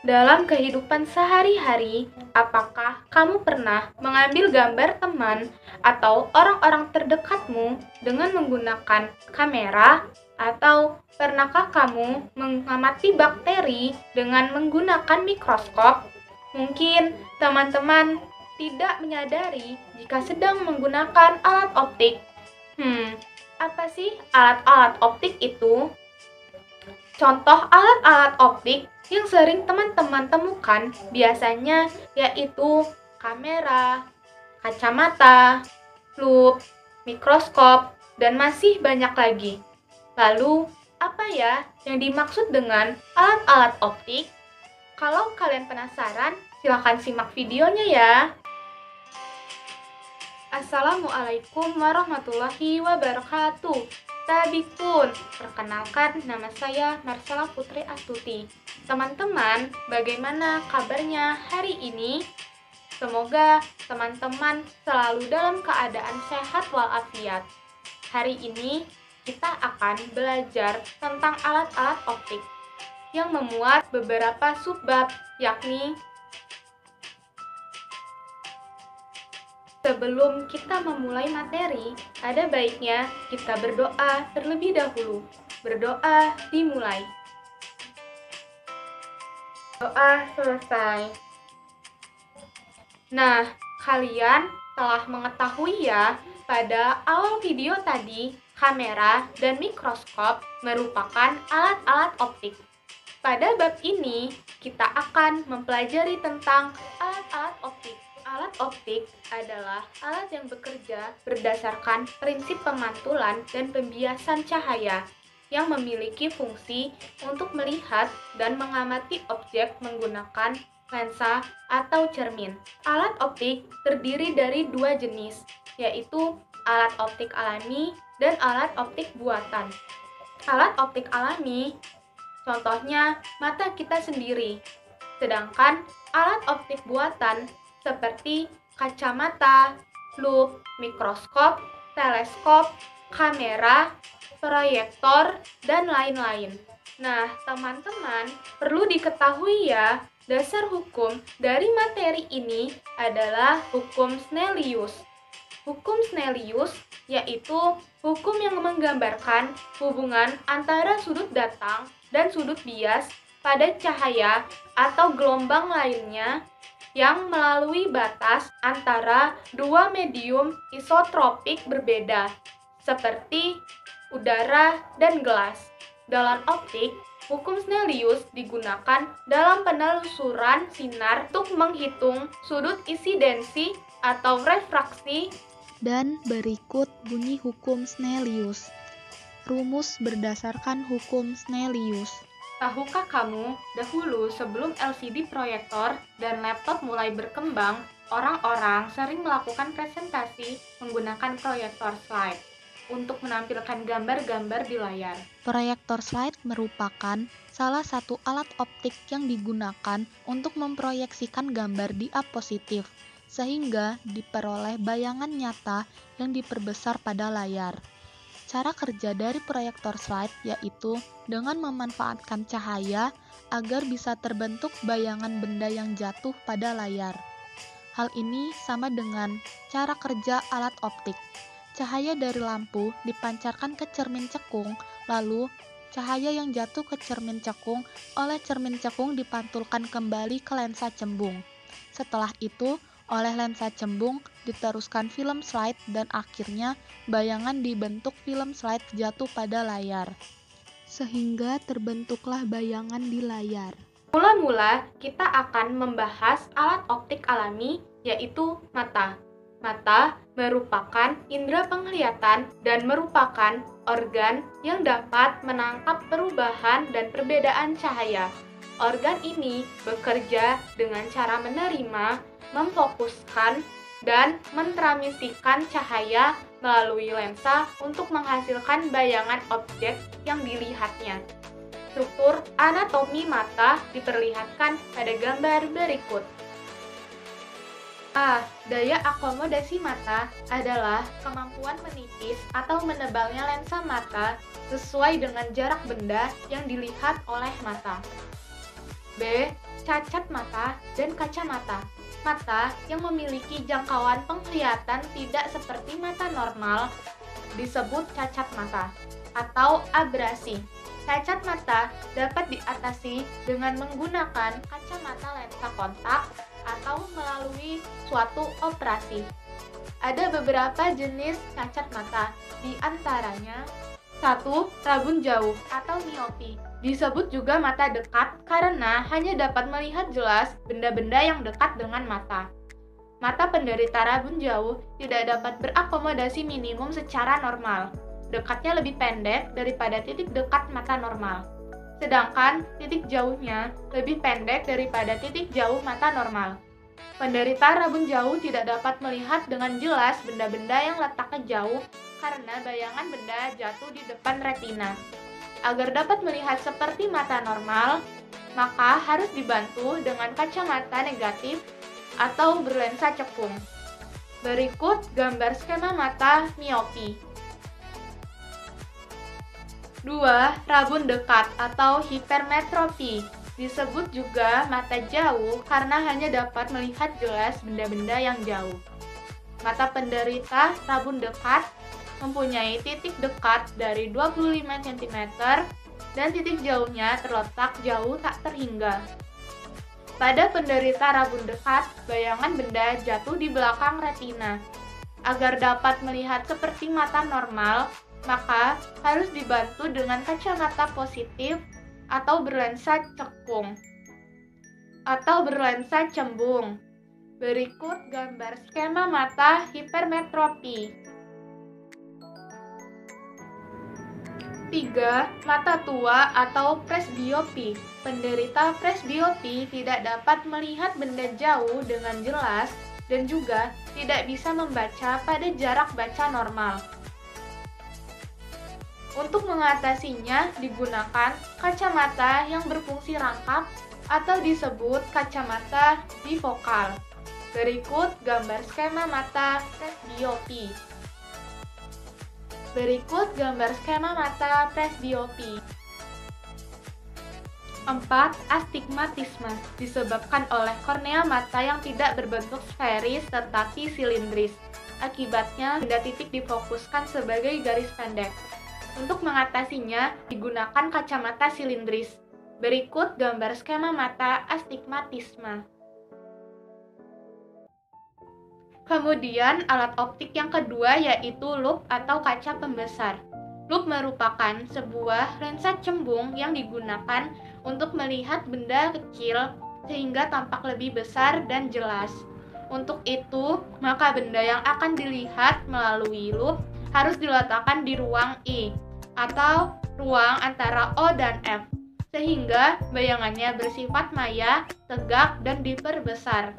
Dalam kehidupan sehari-hari, apakah kamu pernah mengambil gambar teman atau orang-orang terdekatmu dengan menggunakan kamera? Atau pernahkah kamu mengamati bakteri dengan menggunakan mikroskop? Mungkin teman-teman tidak menyadari jika sedang menggunakan alat optik. Apa sih alat-alat optik itu? Contoh alat-alat optik yang sering teman-teman temukan biasanya yaitu kamera, kacamata, loop, mikroskop, dan masih banyak lagi. Lalu, apa ya yang dimaksud dengan alat-alat optik? Kalau kalian penasaran, silahkan simak videonya ya. Assalamualaikum warahmatullahi wabarakatuh. Tabikun, perkenalkan nama saya Marcella Putri Astuti. Teman-teman, bagaimana kabarnya hari ini? Semoga teman-teman selalu dalam keadaan sehat walafiat. Hari ini kita akan belajar tentang alat-alat optik yang memuat beberapa subbab, yakni sebelum kita memulai materi, ada baiknya kita berdoa terlebih dahulu. Berdoa dimulai. Doa selesai. Nah, kalian telah mengetahui ya, pada awal video tadi, kamera dan mikroskop merupakan alat-alat optik. Pada bab ini, kita akan mempelajari tentang alat-alat optik. Alat optik adalah alat yang bekerja berdasarkan prinsip pemantulan dan pembiasan cahaya yang memiliki fungsi untuk melihat dan mengamati objek menggunakan lensa atau cermin. Alat optik terdiri dari dua jenis, yaitu alat optik alami dan alat optik buatan. Alat optik alami contohnya mata kita sendiri, sedangkan alat optik buatan seperti kacamata, loop, mikroskop, teleskop, kamera, proyektor, dan lain-lain. Nah, teman-teman, perlu diketahui ya, dasar hukum dari materi ini adalah hukum Snellius. Hukum Snellius yaitu hukum yang menggambarkan hubungan antara sudut datang dan sudut bias pada cahaya atau gelombang lainnya yang melalui batas antara dua medium isotropik berbeda, seperti udara dan gelas. Dalam optik, hukum Snellius digunakan dalam penelusuran sinar untuk menghitung sudut insidensi atau refraksi. Dan berikut bunyi hukum Snellius. Rumus berdasarkan hukum Snellius. Tahukah kamu, dahulu sebelum LCD proyektor dan laptop mulai berkembang, orang-orang sering melakukan presentasi menggunakan proyektor slide untuk menampilkan gambar-gambar di layar. Proyektor slide merupakan salah satu alat optik yang digunakan untuk memproyeksikan gambar diapositif, sehingga diperoleh bayangan nyata yang diperbesar pada layar. Cara kerja dari proyektor slide yaitu dengan memanfaatkan cahaya agar bisa terbentuk bayangan benda yang jatuh pada layar. Hal ini sama dengan cara kerja alat optik. Cahaya dari lampu dipancarkan ke cermin cekung, lalu cahaya yang jatuh ke cermin cekung oleh cermin cekung dipantulkan kembali ke lensa cembung. Setelah itu, oleh lensa cembung diteruskan film slide dan akhirnya bayangan dibentuk film slide jatuh pada layar, sehingga terbentuklah bayangan di layar. Mula-mula kita akan membahas alat optik alami, yaitu mata. Mata merupakan indera penglihatan dan merupakan organ yang dapat menangkap perubahan dan perbedaan cahaya. Organ ini bekerja dengan cara menerima, memfokuskan, dan mentransmisikan cahaya melalui lensa untuk menghasilkan bayangan objek yang dilihatnya. Struktur anatomi mata diperlihatkan pada gambar berikut. Daya akomodasi mata adalah kemampuan menipis atau menebalnya lensa mata sesuai dengan jarak benda yang dilihat oleh mata. B. cacat mata dan kacamata. Mata yang memiliki jangkauan penglihatan tidak seperti mata normal disebut cacat mata atau abrasi. Cacat mata dapat diatasi dengan menggunakan kacamata lensa kontak atau melalui suatu operasi. Ada beberapa jenis cacat mata, di antaranya 1. Rabun jauh atau miopi. Disebut juga mata dekat karena hanya dapat melihat jelas benda-benda yang dekat dengan mata. Mata penderita rabun jauh tidak dapat berakomodasi minimum secara normal. Dekatnya lebih pendek daripada titik dekat mata normal. Sedangkan titik jauhnya lebih pendek daripada titik jauh mata normal. Penderita rabun jauh tidak dapat melihat dengan jelas benda-benda yang letaknya jauh karena bayangan benda jatuh di depan retina. Agar dapat melihat seperti mata normal, maka harus dibantu dengan kacamata negatif atau berlensa cekung. Berikut gambar skema mata miopi. 2. Rabun dekat atau hipermetropi. Disebut juga mata jauh karena hanya dapat melihat jelas benda-benda yang jauh. Mata penderita rabun dekat mempunyai titik dekat dari 25 cm dan titik jauhnya terletak jauh tak terhingga. Pada penderita rabun dekat, bayangan benda jatuh di belakang retina. Agar dapat melihat seperti mata normal, maka harus dibantu dengan kacamata positif atau berlensa cekung atau berlensa cembung. Berikut gambar skema mata hipermetropi. 3. Mata tua atau presbiopi. Penderita presbiopi tidak dapat melihat benda jauh dengan jelas dan juga tidak bisa membaca pada jarak baca normal. Untuk mengatasinya digunakan kacamata yang berfungsi rangkap atau disebut kacamata bifokal. Berikut gambar skema mata presbiopi. Berikut gambar skema mata presbiopi. 4. Astigmatisme disebabkan oleh kornea mata yang tidak berbentuk sferis tetapi silindris. Akibatnya, benda titik difokuskan sebagai garis pendek. Untuk mengatasinya, digunakan kacamata silindris. Berikut gambar skema mata astigmatisme. Kemudian, alat optik yang kedua yaitu lup atau kaca pembesar. Lup merupakan sebuah lensa cembung yang digunakan untuk melihat benda kecil sehingga tampak lebih besar dan jelas. Untuk itu, maka benda yang akan dilihat melalui lup harus diletakkan di ruang I atau ruang antara O dan F, sehingga bayangannya bersifat maya, tegak, dan diperbesar.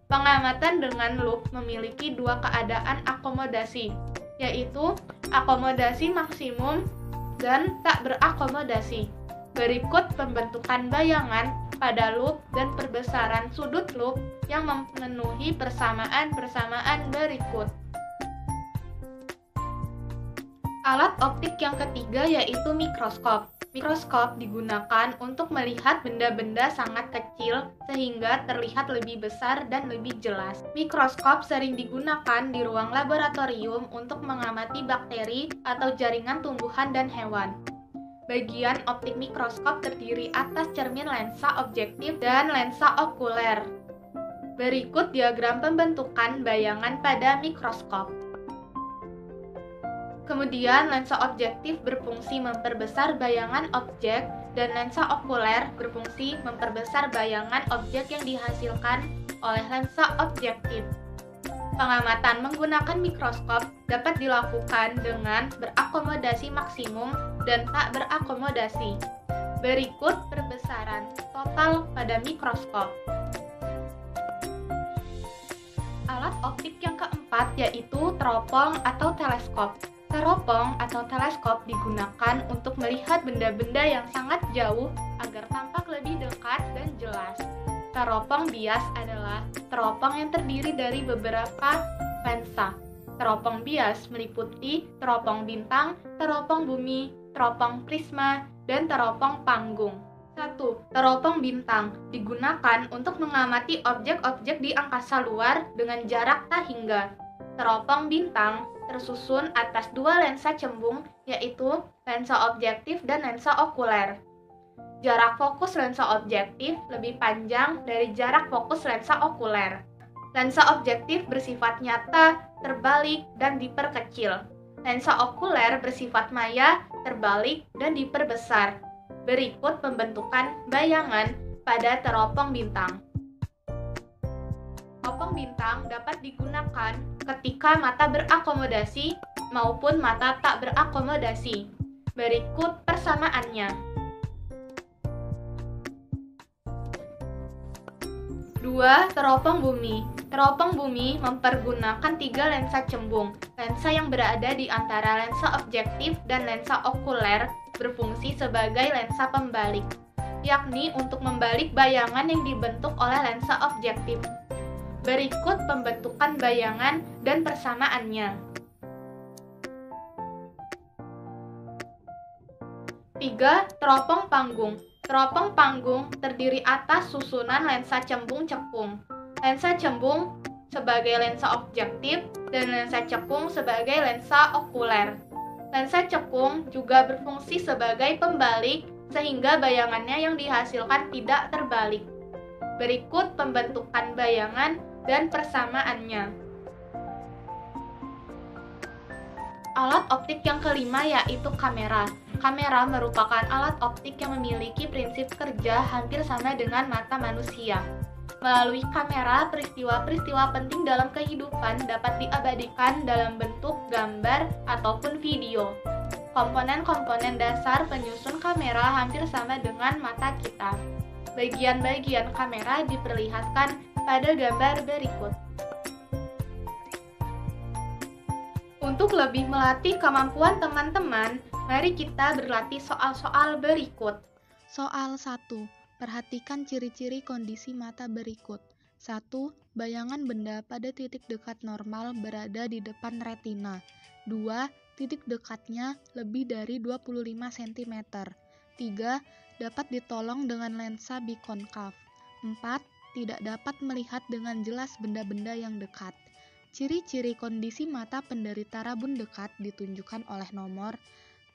Pengamatan dengan lup memiliki dua keadaan akomodasi, yaitu akomodasi maksimum dan tak berakomodasi. Berikut pembentukan bayangan pada lup dan perbesaran sudut lup yang memenuhi persamaan-persamaan berikut. Alat optik yang ketiga yaitu mikroskop. Mikroskop digunakan untuk melihat benda-benda sangat kecil sehingga terlihat lebih besar dan lebih jelas. Mikroskop sering digunakan di ruang laboratorium untuk mengamati bakteri atau jaringan tumbuhan dan hewan. Bagian optik mikroskop terdiri atas cermin lensa objektif dan lensa okuler. Berikut diagram pembentukan bayangan pada mikroskop. Kemudian, lensa objektif berfungsi memperbesar bayangan objek dan lensa okuler berfungsi memperbesar bayangan objek yang dihasilkan oleh lensa objektif. Pengamatan menggunakan mikroskop dapat dilakukan dengan berakomodasi maksimum dan tak berakomodasi. Berikut perbesaran total pada mikroskop. Alat optik yang keempat yaitu teropong atau teleskop. Teropong atau teleskop digunakan untuk melihat benda-benda yang sangat jauh agar tampak lebih dekat dan jelas. Teropong bias adalah teropong yang terdiri dari beberapa lensa. Teropong bias meliputi teropong bintang, teropong bumi, teropong prisma, dan teropong panggung. 1. Teropong bintang digunakan untuk mengamati objek-objek di angkasa luar dengan jarak tak hingga. Teropong bintang tersusun atas dua lensa cembung, yaitu lensa objektif dan lensa okuler. Jarak fokus lensa objektif lebih panjang dari jarak fokus lensa okuler. Lensa objektif bersifat nyata, terbalik, dan diperkecil. Lensa okuler bersifat maya, terbalik, dan diperbesar. Berikut pembentukan bayangan pada teropong bintang. Teropong bintang dapat digunakan ketika mata berakomodasi maupun mata tak berakomodasi. Berikut persamaannya. 2. Teropong bumi. Teropong bumi mempergunakan 3 lensa cembung. Lensa yang berada di antara lensa objektif dan lensa okuler berfungsi sebagai lensa pembalik, yakni untuk membalik bayangan yang dibentuk oleh lensa objektif. Berikut pembentukan bayangan dan persamaannya. 3. Teropong panggung. Teropong panggung terdiri atas susunan lensa cembung cekung. Lensa cembung sebagai lensa objektif dan lensa cekung sebagai lensa okuler. Lensa cekung juga berfungsi sebagai pembalik sehingga bayangannya yang dihasilkan tidak terbalik. Berikut pembentukan bayangan dan persamaannya. Alat optik yang kelima yaitu kamera. Kamera merupakan alat optik yang memiliki prinsip kerja hampir sama dengan mata manusia. Melalui kamera, peristiwa-peristiwa penting dalam kehidupan dapat diabadikan dalam bentuk gambar ataupun video. Komponen-komponen dasar penyusun kamera hampir sama dengan mata kita. Bagian-bagian kamera diperlihatkan pada gambar berikut. Untuk lebih melatih kemampuan teman-teman, mari kita berlatih soal-soal berikut. Soal 1. Perhatikan ciri-ciri kondisi mata berikut. 1. Bayangan benda pada titik dekat normal berada di depan retina. 2. Titik dekatnya lebih dari 25 cm. 3. Dapat ditolong dengan lensa bikonkav. 4. Tidak dapat melihat dengan jelas benda-benda yang dekat. Ciri-ciri kondisi mata penderita rabun dekat ditunjukkan oleh nomor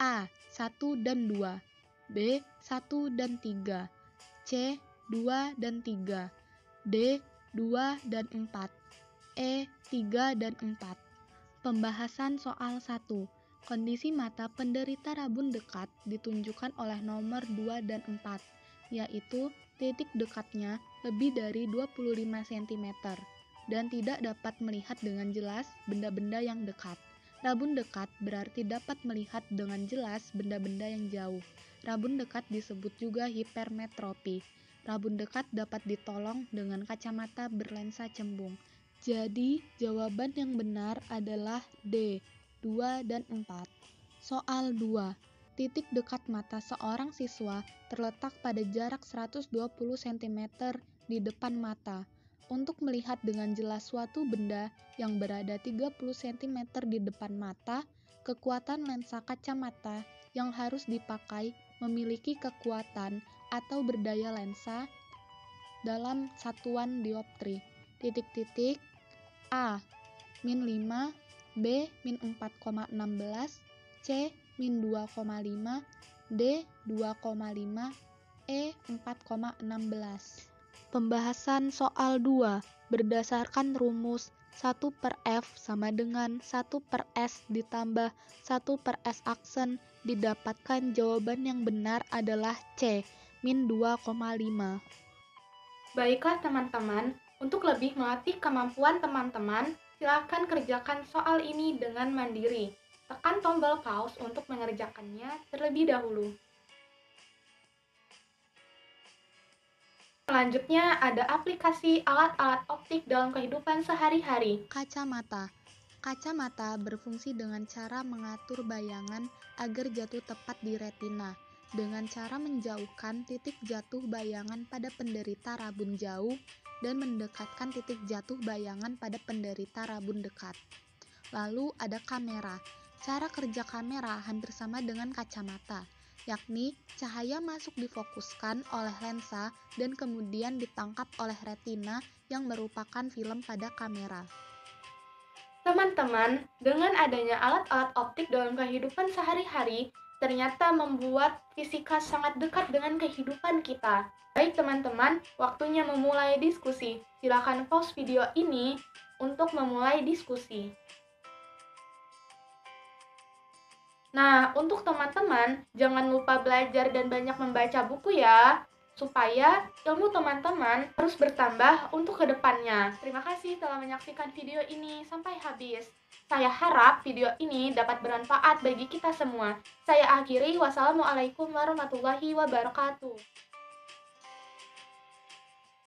A. 1 dan 2, B. 1 dan 3, C. 2 dan 3, D. 2 dan 4, E. 3 dan 4. Pembahasan soal 1. Kondisi mata penderita rabun dekat ditunjukkan oleh nomor 2 dan 4, yaitu titik dekatnya lebih dari 25 cm dan tidak dapat melihat dengan jelas benda-benda yang dekat. Rabun dekat berarti dapat melihat dengan jelas benda-benda yang jauh. Rabun dekat disebut juga hipermetropi. Rabun dekat dapat ditolong dengan kacamata berlensa cembung. Jadi, jawaban yang benar adalah D, 2 dan 4. Soal 2. Titik dekat mata seorang siswa terletak pada jarak 120 cm di depan mata. Untuk melihat dengan jelas suatu benda yang berada 30 cm di depan mata, kekuatan lensa kacamata yang harus dipakai memiliki kekuatan atau berdaya lensa dalam satuan dioptri. Titik-titik A min 5, B min 4,16, C min 2,5, D 2,5, E 4,16. Pembahasan soal 2 berdasarkan rumus 1 per F sama dengan 1 per S ditambah 1 per S aksen didapatkan jawaban yang benar adalah C, min 2,5. Baiklah teman-teman, untuk lebih melatih kemampuan teman-teman, silakan kerjakan soal ini dengan mandiri. Tekan tombol pause untuk mengerjakannya terlebih dahulu. Selanjutnya ada aplikasi alat-alat optik dalam kehidupan sehari-hari. Kacamata. Kacamata berfungsi dengan cara mengatur bayangan agar jatuh tepat di retina, dengan cara menjauhkan titik jatuh bayangan pada penderita rabun jauh dan mendekatkan titik jatuh bayangan pada penderita rabun dekat. Lalu ada kamera. Cara kerja kamera hampir sama dengan kacamata. yakni cahaya masuk difokuskan oleh lensa dan kemudian ditangkap oleh retina yang merupakan film pada kamera. Teman-teman, dengan adanya alat-alat optik dalam kehidupan sehari-hari, ternyata membuat fisika sangat dekat dengan kehidupan kita. Baik teman-teman, waktunya memulai diskusi. Silakan pause video ini untuk memulai diskusi. Nah, untuk teman-teman, jangan lupa belajar dan banyak membaca buku ya, supaya ilmu teman-teman terus bertambah untuk kedepannya. Terima kasih telah menyaksikan video ini sampai habis. Saya harap video ini dapat bermanfaat bagi kita semua. Saya akhiri, wassalamualaikum warahmatullahi wabarakatuh.